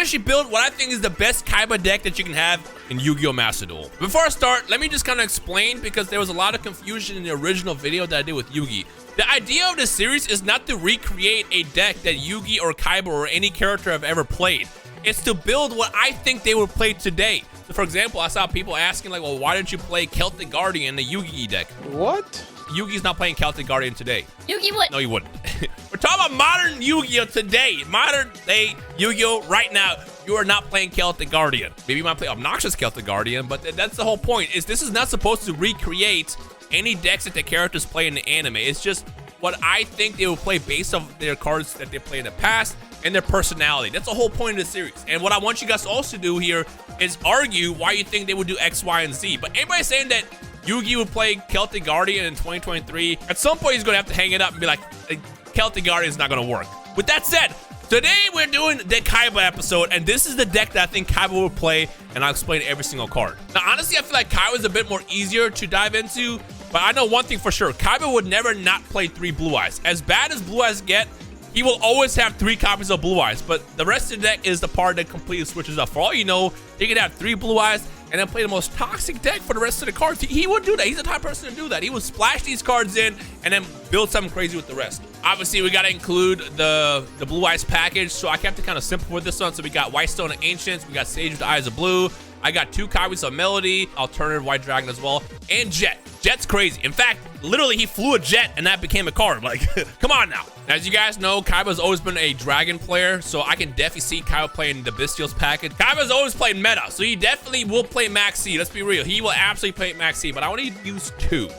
officially built what I think is the best Kaiba deck that you can have in Yu-Gi-Oh! Master Duel. Before I start, let me just kind of explain, because there was a lot of confusion in the original video that I did with Yugi. The idea of this series is not to recreate a deck that Yugi or Kaiba or any character have ever played. It's to build what I think they would play today. So for example, I saw people asking like, well, why didn't you play Celtic Guardian, the Yugi deck? What? Yugi's not playing Celtic Guardian today. Yugi would. No, he wouldn't. We're talking about modern Yu-Gi-Oh! Today. Modern day Yu-Gi-Oh! Right now. You are not playing Celtic Guardian. Maybe you might play obnoxious Celtic Guardian, but that's the whole point. Is this is not supposed to recreate any decks that the characters play in the anime. It's just what I think they will play based on their cards that they play in the past and their personality. That's the whole point of the series. And what I want you guys to also do here is argue why you think they would do X, Y, and Z. But anybody saying that Yugi would play Celtic Guardian in 2023, at some point he's gonna have to hang it up and be like, Celtic Guardian is not gonna work. With that said, today we're doing the Kaiba episode, and this is the deck that I think Kaiba will play, and I'll explain every single card. Now, honestly, I feel like Kaiba is a bit more easier to dive into, but I know one thing for sure. Kaiba would never not play 3 Blue Eyes. As bad as Blue Eyes get, he will always have 3 copies of Blue Eyes, but the rest of the deck is the part that completely switches up. For all you know, he could have 3 Blue Eyes and then play the most toxic deck for the rest of the cards. He would do that. He's the type of person to do that. He would splash these cards in and then build something crazy with the rest. Obviously, we gotta include the Blue Eyes package, so I kept it kind of simple with this one. So we got White Stone of Ancients, we got Sage with the Eyes of Blue, I got 2 copies of Melody, Alternative White Dragon as well, and Jet. Jet's crazy. In fact, literally he flew a jet and that became a card. Like, come on now. As you guys know, Kaiba's always been a dragon player, so I can definitely see Kaiba playing the Bestials package. Kaiba's always played meta, so he definitely will play Max C. Let's be real. He will absolutely play Max C, but I only use 2.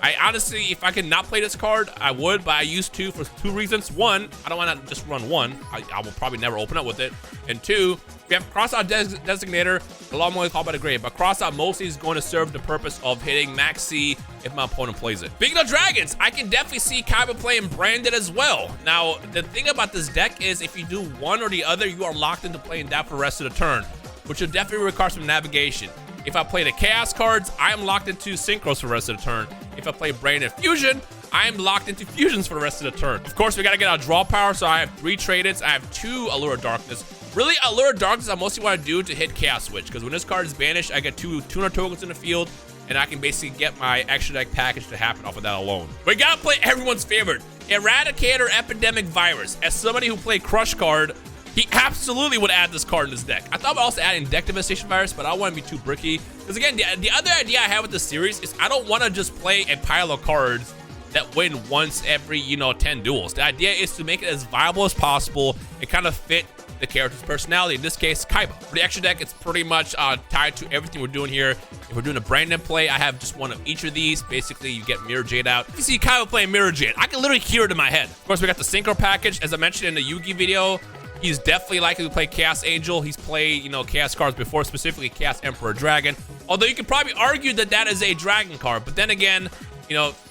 I honestly, if I could not play this card, I would, but I use 2 for 2 reasons. 1, I don't want to just run 1. I will probably never open up with it. And 2, we have Crossout Designator, the Long Way Called by the Grave, but Crossout mostly is going to serve the purpose of hitting Max C if my opponent plays it. Speaking of dragons, I can definitely see Kaiba playing Branded as well. Now, the thing about this deck is if you do one or the other, you are locked into playing that for the rest of the turn, which will definitely require some navigation. If I play the Chaos cards, I am locked into Synchros for the rest of the turn. If I play Branded Fusion, I am locked into Fusions for the rest of the turn. Of course, we gotta get our draw power, so I have 3 Tradeds. I have 2 Allure of Darkness. Really, Allure of Darkness I mostly want to do to hit Chaos Switch, because when this card is banished, I get 2 tuner tokens in the field, and I can basically get my extra deck package to happen off of that alone. We gotta play everyone's favorite, Eradicator Epidemic Virus. As somebody who played Crush card, he absolutely would add this card in his deck. I thought about also adding Deck Devastation Virus, but I don't want to be too bricky. Because again, the other idea I have with this series is I don't want to just play a pile of cards that win once every, 10 duels. The idea is to make it as viable as possible and kind of fit the character's personality. In this case, Kaiba. For the extra deck, it's pretty much tied to everything we're doing here. If we're doing a Brandon play, I have just one of each of these. Basically, you get Mirror Jade out. If you see Kaiba playing Mirror Jade, I can literally hear it in my head. Of course, we got the Synchro package. As I mentioned in the Yugi video, he's definitely likely to play Chaos Angel. He's played, Chaos cards before, specifically Chaos Emperor Dragon. Although you could probably argue that that is a Dragon card. But then again,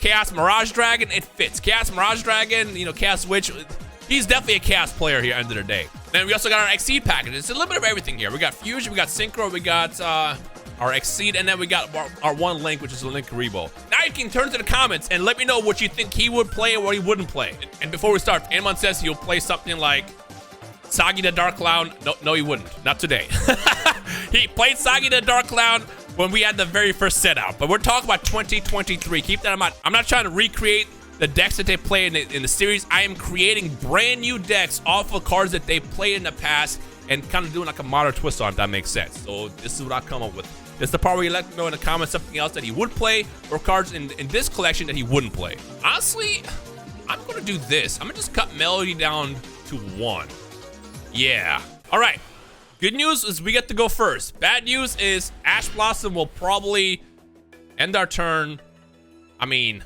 Chaos Mirage Dragon, it fits. Chaos Mirage Dragon, Chaos Witch, he's definitely a Chaos player here at the end of the day. Then we also got our Exceed package. It's a little bit of everything here. We got Fusion, we got Synchro, we got our Exceed, and then we got our one Link, which is a Link Rebo. Now you can turn to the comments and let me know what you think he would play and what he wouldn't play. And before we start, if anyone says he'll play something like Sagi the Dark Clown, no he wouldn't. Not today. He played Sagi the Dark Clown when we had the very first set out, but we're talking about 2023. Keep that in mind. I'm not trying to recreate the decks that they play in the series. I am creating brand new decks off of cards that they played in the past and kind of doing like a modern twist on it, if that makes sense. So this is what I come up with. This is the part where you let me know in the comments something else that he would play or cards in this collection that he wouldn't play. Honestly, I'm gonna do this. I'm gonna just cut Melody down to 1. Yeah. All right. Good news is we get to go first. Bad news is Ash Blossom will probably end our turn. I mean,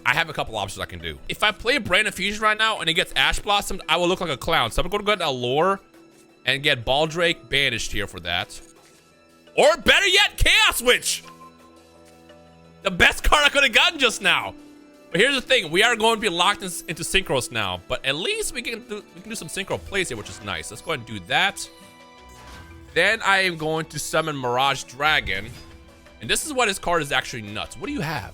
I have a couple options I can do. If I play Brandon Fusion right now and it gets Ash Blossomed, I will look like a clown. So I'm going to go to Allure and get Baldrake banished here for that. Or better yet, Chaos Witch. The best card I could have gotten just now. But here's the thing, we are going to be locked into Synchros now, but at least we can do some Synchro plays here, which is nice. Let's go ahead and do that. Then I am going to summon Mirage Dragon, and this is what his card is actually nuts. What do you have?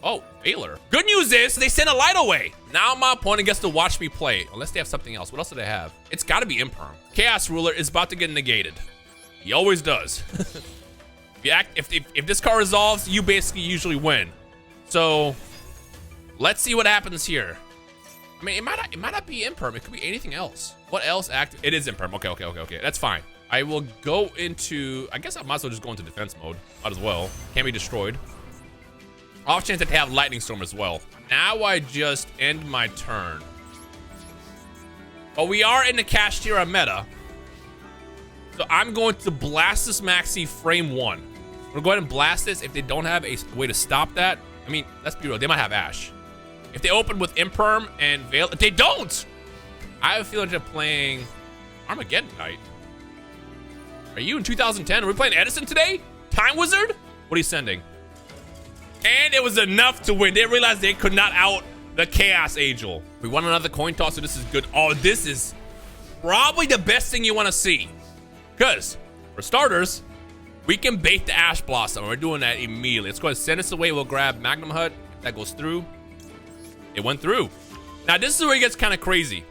Oh, Baylor. Good news is they sent a light away. Now my opponent gets to watch me play. Unless they have something else. What else do they have? It's got to be Imperm. Chaos Ruler is about to get negated. He always does. If this card resolves, you basically usually win. So let's see what happens here. I mean, it might not be Imperm. It could be anything else. What else active? It is Imperm. Okay. That's fine. I will go into, I guess I might as well just go into defense mode. Might as well. Can't be destroyed. Off chance that they have Lightning Storm as well. Now I just end my turn. But we are in the Kashtira meta. So I'm going to blast this Maxi frame 1. We're going to blast this if they don't have a way to stop that. I mean, let's be real. They might have Ash. If they open with Imperm and Veil, they don't. I have a feeling they're playing Armageddon Knight. Are you in 2010? Are we playing Edison today? Time Wizard? What are you sending? And it was enough to win. They realized they could not out the Chaos Angel. We won another coin toss, so this is good. Oh, this is probably the best thing you want to see. Because, for starters, we can bait the Ash Blossom. We're doing that immediately. Let's go ahead and send us away. We'll grab Magnum Hut. If that goes through. It went through. Now, this is where it gets kind of crazy.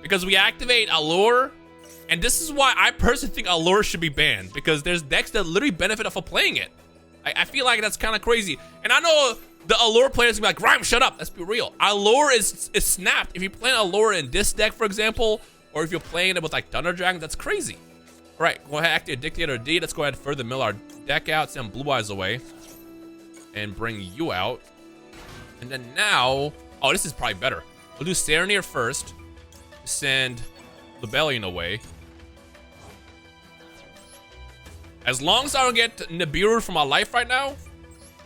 Because we activate Allure. And this is why I personally think Allure should be banned. Because there's decks that literally benefit off of playing it. I feel like that's kind of crazy. And I know the Allure players gonna be like, Rhyme, shut up. Let's be real. Allure is snapped. If you're playing Allure in this deck, for example, or if you're playing it with like Thunder Dragon, that's crazy. All right, go ahead, activate Dictator D. Let's go ahead and further mill our deck out, send Blue Eyes away, and bring you out. And then now, oh, this is probably better. We'll do Serenir first. Send Rebellion away. As long as I don't get Nibiru from my life right now,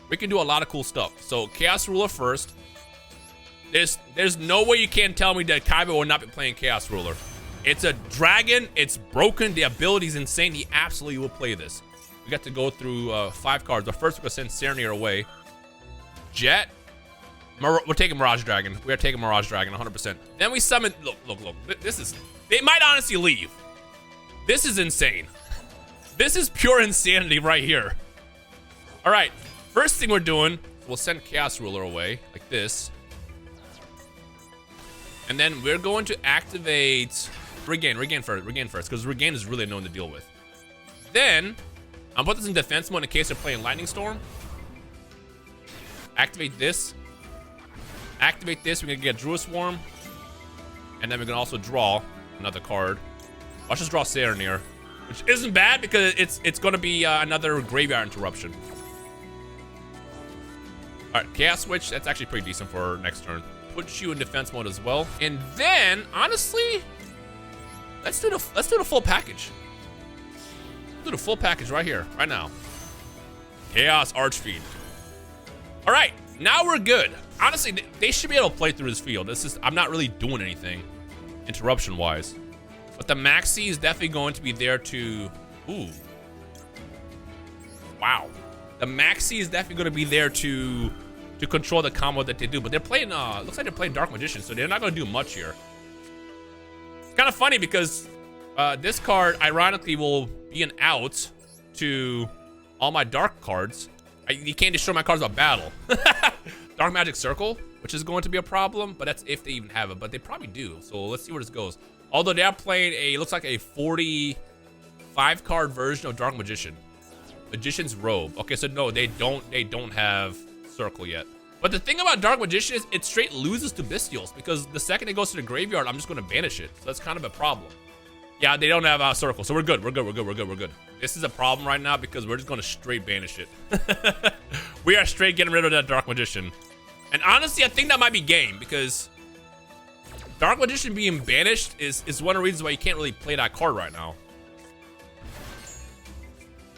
we can do a lot of cool stuff. So Chaos Ruler first. There's no way you can tell me that Kaiba will not be playing Chaos Ruler. It's a dragon. It's broken. The ability's insane. He absolutely will play this. We got to go through 5 cards. But first, we're going to send Serenir away. Jet. We're taking Mirage Dragon. We are taking Mirage Dragon 100%. Then we summon... Look. This is... They might honestly leave. This is insane. This is pure insanity right here. All right. First thing we're doing, we'll send Chaos Ruler away like this. And then we're going to activate Regain first, because Regain is really annoying to deal with. Then, I'm put this in defense mode in case they're playing Lightning Storm. Activate this. Activate this, we're gonna get Druid Swarm. And then we're gonna also draw another card. Let's just draw Serenir, which isn't bad because it's gonna be another graveyard interruption. All right, Chaos Switch, that's actually pretty decent for next turn. Put you in defense mode as well. And then, honestly, let's do the full package. Let's do the full package right here, right now. Chaos Archfiend. All right, now we're good. Honestly, they should be able to play through this field. I'm not really doing anything interruption-wise. But the Maxi is definitely going to be there to... Ooh. Wow. The Maxi is definitely going to be there to control the combo that they do. But they're playing, looks like they're playing Dark Magician, so they're not going to do much here. It's kind of funny because this card, ironically, will be an out to all my Dark cards. You can't destroy my cards by battle. Dark Magic Circle, which is going to be a problem, but that's if they even have it. But they probably do, so let's see where this goes. Although they are playing looks like a 45 card version of Dark Magician. Magician's Robe. Okay, so no, they don't have Circle yet. But the thing about Dark Magician is it straight loses to Bestials, because the second it goes to the graveyard, I'm just going to banish it. So that's kind of a problem. Yeah, they don't have a Circle, so we're good. We're good. This is a problem right now because we're just going to straight banish it. We are straight getting rid of that Dark Magician. And honestly, I think that might be game, because Dark Magician being banished is one of the reasons why you can't really play that card right now.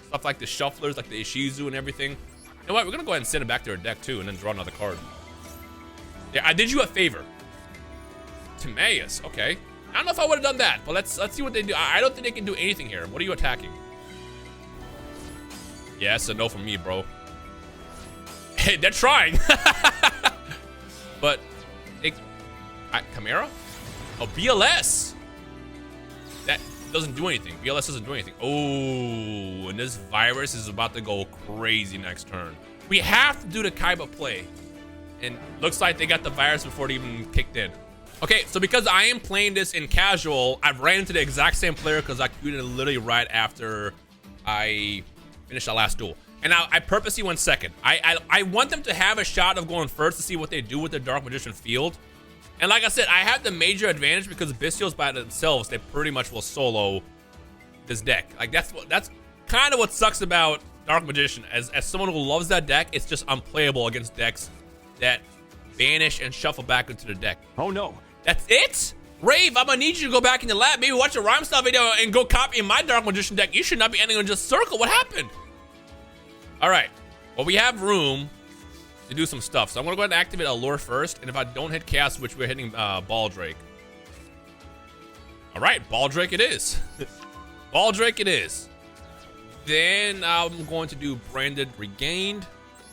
Stuff like the Shufflers, like the Ishizu and everything. You know what? We're going to go ahead and send it back to our deck too and then draw another card. Yeah, I did you a favor. Timaeus, okay. I don't know if I would have done that, but let's see what they do. I don't think they can do anything here. What are you attacking? Yeah, it's a no from me, bro. Hey, they're trying. But Chimera? Oh, BLS. That doesn't do anything. BLS doesn't do anything. Oh, and this virus is about to go crazy next turn. We have to do the Kaiba play. And looks like they got the virus before it even kicked in. Okay, so because I am playing this in casual, I've ran into the exact same player because I queued it literally right after I finished the last duel. And I purposely went second. I want them to have a shot of going first to see what they do with the Dark Magician field. And like I said, I have the major advantage because Bestials by themselves, they pretty much will solo this deck. Like that's kind of what sucks about Dark Magician. As someone who loves that deck, it's just unplayable against decks that banish and shuffle back into the deck. Oh no. That's it? Rave, I'm gonna need you to go back in the lab, maybe watch a Rhymestyle video and go copy my Dark Magician deck. You should not be ending on just circle. What happened? All right, well, we have room to do some stuff. So I'm gonna go ahead and activate Allure first. And if I don't hit Chaos Switch, we're hitting Ball Drake. All right, Ball Drake it is. Ball Drake it is. Then I'm going to do Branded Regained.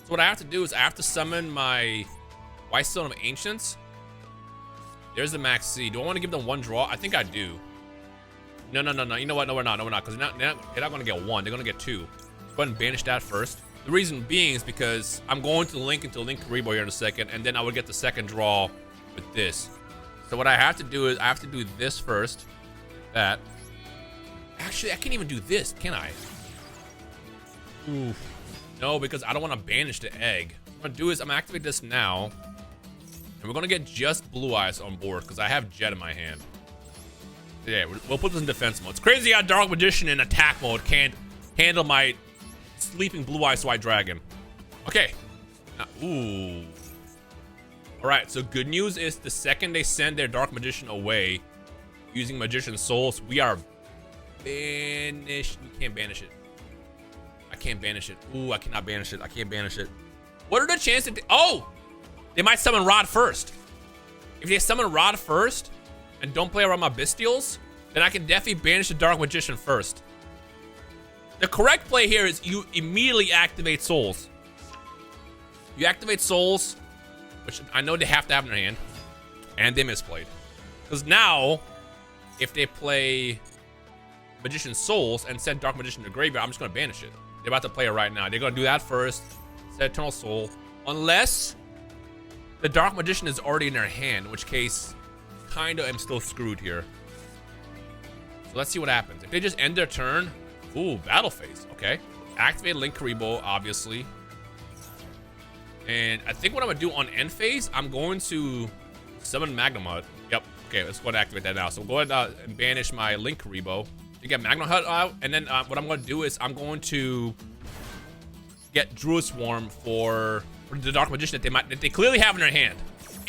So what I have to do is I have to summon my White Stone of Ancients. There's the Max C. Do I want to give them one draw? I think I do. No. You know what? No, we're not. Because they're not going to get one. They're going to get two. Go ahead and banish that first. The reason being is because I'm going to link into Link Karibo here in a second, and then I would get the second draw with this. So what I have to do is I have to do this first. That. Actually, I can't even do this, can I? Oof. No, because I don't want to banish the egg. What I'm going to do is I'm going to activate this now. And we're going to get just Blue Eyes on board because I have Jet in my hand. Yeah, we'll put this in defense mode. It's crazy how Dark Magician in attack mode can't handle my sleeping Blue Eyes White Dragon. Okay. Ooh. All right, so good news is the second they send their Dark Magician away using Magician's Souls, we are banished. We can't banish it. I can't banish it. Ooh, I cannot banish it. I can't banish it. What are the chances? Oh! They might summon Rod first. If they summon Rod first and don't play around my Bestials, then I can definitely banish the Dark Magician first. The correct play here is you immediately activate Souls. You activate Souls, which I know they have to have in their hand, and they misplayed. Because now, if they play Magician's Souls and send Dark Magician to graveyard, I'm just going to banish it. They're about to play it right now. They're going to do that first, set Eternal Soul, unless the Dark Magician is already in their hand, in which case, kind of am still screwed here. So let's see what happens. If they just end their turn, ooh, Battle Phase, okay. Activate Link Karibo, obviously. And I think what I'm gonna do on end phase, I'm going to summon Magnum Hut. Yep, okay, let's go ahead and activate that now. So go ahead and banish my Link Karibo to get Magnum Hut out. And then what I'm gonna do is I'm going to get Druid Swarm for the Dark Magician that they clearly have in their hand.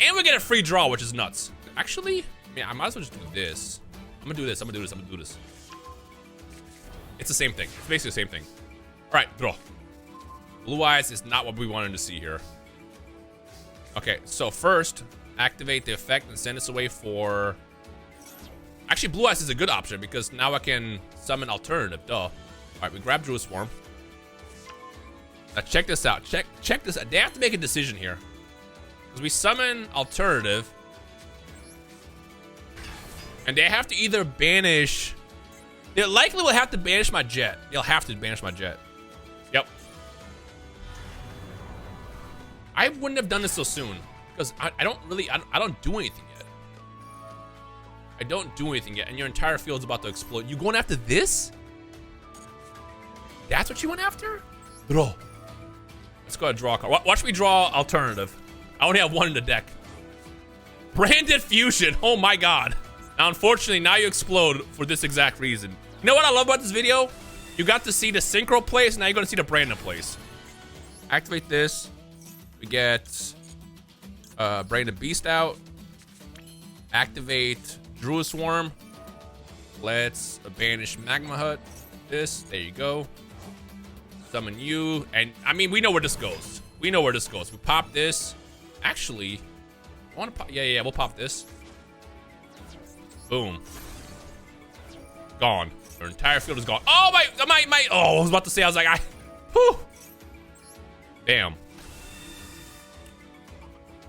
And we get a free draw, which is nuts. Actually, I might as well just do this. I'm gonna do this. It's the same thing. It's basically the same thing. All right, draw. Blue Eyes is not what we wanted to see here. Okay, so first, activate the effect and send this away for... Actually, Blue Eyes is a good option because now I can summon alternative, duh. All right, we grab Druid Swarm. Now check this out. Check this out. They have to make a decision here. Because we summon alternative. And they have to either banish... They likely will have to banish my Jet. They'll have to banish my Jet. Yep. I wouldn't have done this so soon. Because I don't do anything yet. I don't do anything yet. And your entire field's about to explode. You going after this? That's what you went after? Draw. Let's go ahead and draw a card. Watch me draw alternative. I only have one in the deck. Branded Fusion. Oh my god. Now, unfortunately, now you explode for this exact reason. You know what I love about this video? You got to see the Synchro place, now you're going to see the Brandon place. Activate this. We get Brandon Beast out. Activate Druid Swarm. Let's banish Magma Hut. This. There you go. Summon you. And, I mean, we know where this goes. We know where this goes. We pop this. Actually, I want to pop... Yeah, we'll pop this. Boom. Gone. Our entire field is gone. Oh, my... Oh, I was about to say, I was like, whew. Bam.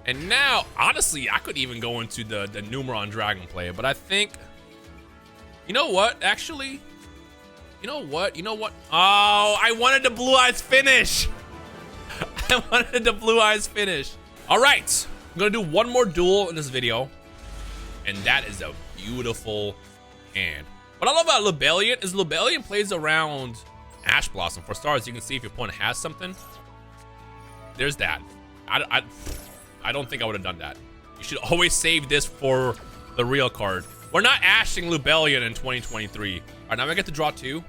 And now, honestly, I could even go into the Numeron Dragon play, but I think... You know what, actually? You know what? Oh, I wanted the Blue Eyes finish. I wanted the Blue Eyes finish. All right, I'm gonna do one more duel in this video, and that is a beautiful hand. What I love about Lebellion is Lebellion plays around Ash Blossom. For stars, you can see if your opponent has something. There's that. I don't think I would have done that. You should always save this for the real card. We're not ashing Lebellion in 2023. All right, now I get to draw 2. What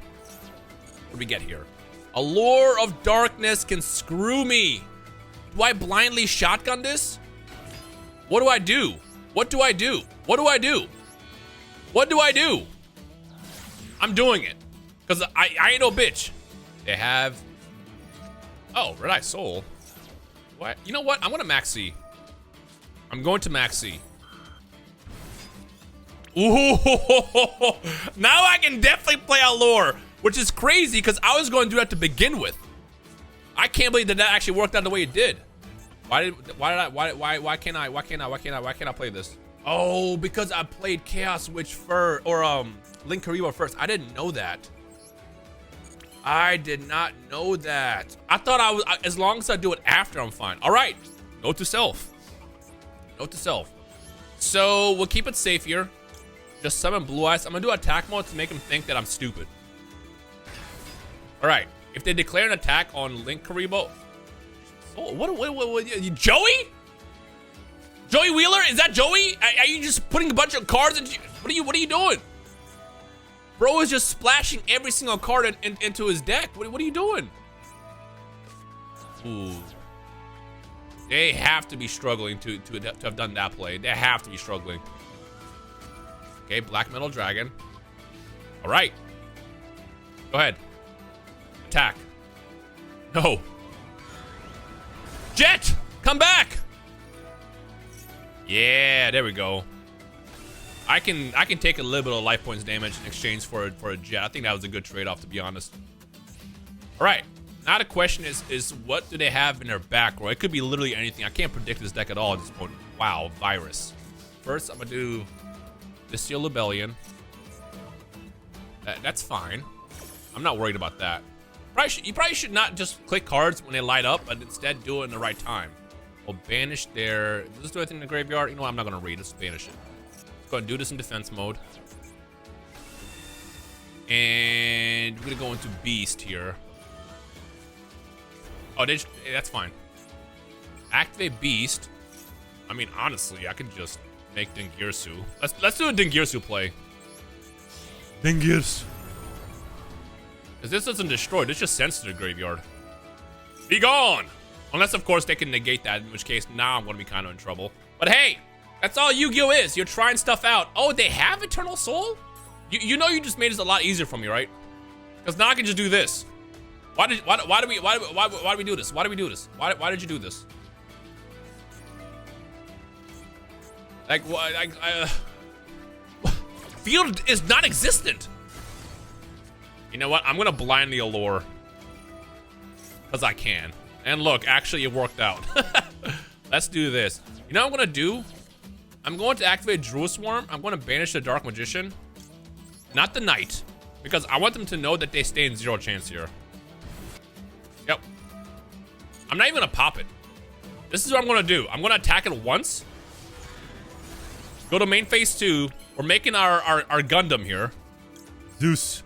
do we get here? Allure of Darkness can screw me. Do I blindly shotgun this? What do I do? What do I do? What do I do? What do I do? I'm doing it. Because I ain't no bitch. They have... Oh, Red Eye Soul. What? You know what? I'm going to Max C. I'm going to Max C. Ooh. Now I can definitely play Allure, which is crazy because I was going to do that to begin with. I can't believe that that actually worked out the way it did. Why can't I play this? Oh, because I played Chaos Witch first, or Link Kaiba first. I didn't know that. I did not know that. I thought I was, as long as I do it after, I'm fine. All right, note to self. Note to self. So we'll keep it safe here. Just summon Blue Eyes. I'm gonna do attack mode to make him think that I'm stupid. All right, if they declare an attack on Link Kaiba, oh, what, Joey? Joey Wheeler? Is that Joey? Are you just putting a bunch of cards into, what are you doing? Bro is just splashing every single card into his deck. What are you doing? Ooh. They have to be struggling to have done that play. They have to be struggling. Okay, Black Metal Dragon. All right. Go ahead. Attack. No. Jet, come back. Yeah, there we go. I can take a little bit of life points damage in exchange for a Jet. I think that was a good trade-off, to be honest. All right. Now the question is what do they have in their back row? It could be literally anything. I can't predict this deck at all at this point. Wow, Virus. First, I'm gonna do this Steel Lebellion. That's fine. I'm not worried about that. You probably should not just click cards when they light up, but instead do it in the right time. We'll banish their... Does this do anything in the graveyard? You know what? I'm not gonna read. Let's banish it. Let's go and do this in defense mode. And we're gonna go into Beast here. Oh, that's fine. Activate Beast. I mean, honestly, I could just make Dingirsu. Let's do a Dingirsu play. Dingirsu. Because this doesn't destroy, this just sends to the graveyard. Be gone! Unless, of course, they can negate that, in which case, now I'm going to be kind of in trouble. But hey, that's all Yu-Gi-Oh! Is. You're trying stuff out. Oh, they have Eternal Soul? You know you just made this a lot easier for me, right? Because now I can just do this. Why do we do this? Why do we do this? Why did you do this? Like, Field is not existent. You know what? I'm gonna blind the Allure. Because I can. And look, actually it worked out. Let's do this. You know what I'm gonna do? I'm going to activate Druid Swarm. I'm gonna banish the Dark Magician. Not the Knight. Because I want them to know that they stay in 0 chance here. Yep. I'm not even gonna pop it. This is what I'm gonna do. I'm gonna attack it once. Go to main phase 2. We're making our Gundam here. Zeus.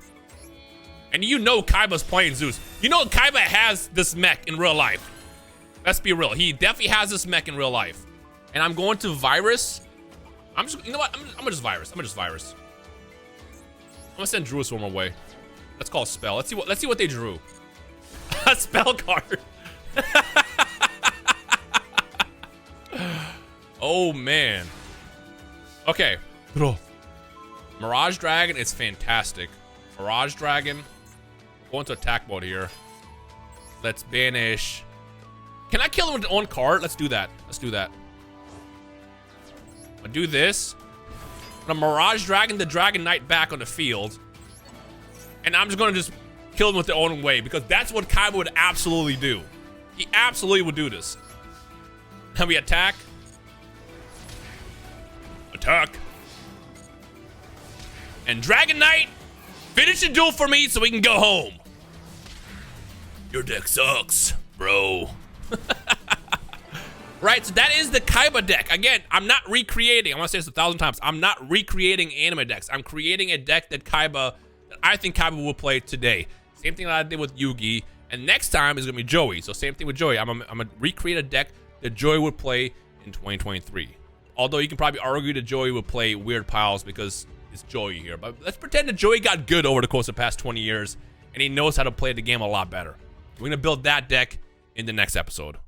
And you know Kaiba's playing Zeus. You know Kaiba has this mech in real life. Let's be real. He definitely has this mech in real life. And I'm going to Virus. You know what? I'm gonna just Virus. I'm gonna send Druid Swarm away. Let's call a spell. Let's see what they drew. A spell card. Oh man. Okay. Mirage Dragon is fantastic. Mirage Dragon. Go into attack mode here. Let's banish. Can I kill him with one card? Let's do that. Let's do that. I'll do this. I'm gonna Mirage Dragon the Dragon Knight back on the field. And I'm just gonna kill him with their own way because that's what Kaiba would absolutely do. He absolutely would do this. Now we attack. Attack. And Dragon Knight, finish the duel for me so we can go home. Your deck sucks, bro. Right, so that is the Kaiba deck. Again, I'm not recreating. I want to say this 1,000 times. I'm not recreating anime decks. I'm creating a deck that I think Kaiba will play today. Same thing that I did with Yugi. And next time is going to be Joey. So same thing with Joey. I'm going to recreate a deck that Joey would play in 2023. Although you can probably argue that Joey would play weird piles because it's Joey here. But let's pretend that Joey got good over the course of the past 20 years and he knows how to play the game a lot better. We're going to build that deck in the next episode.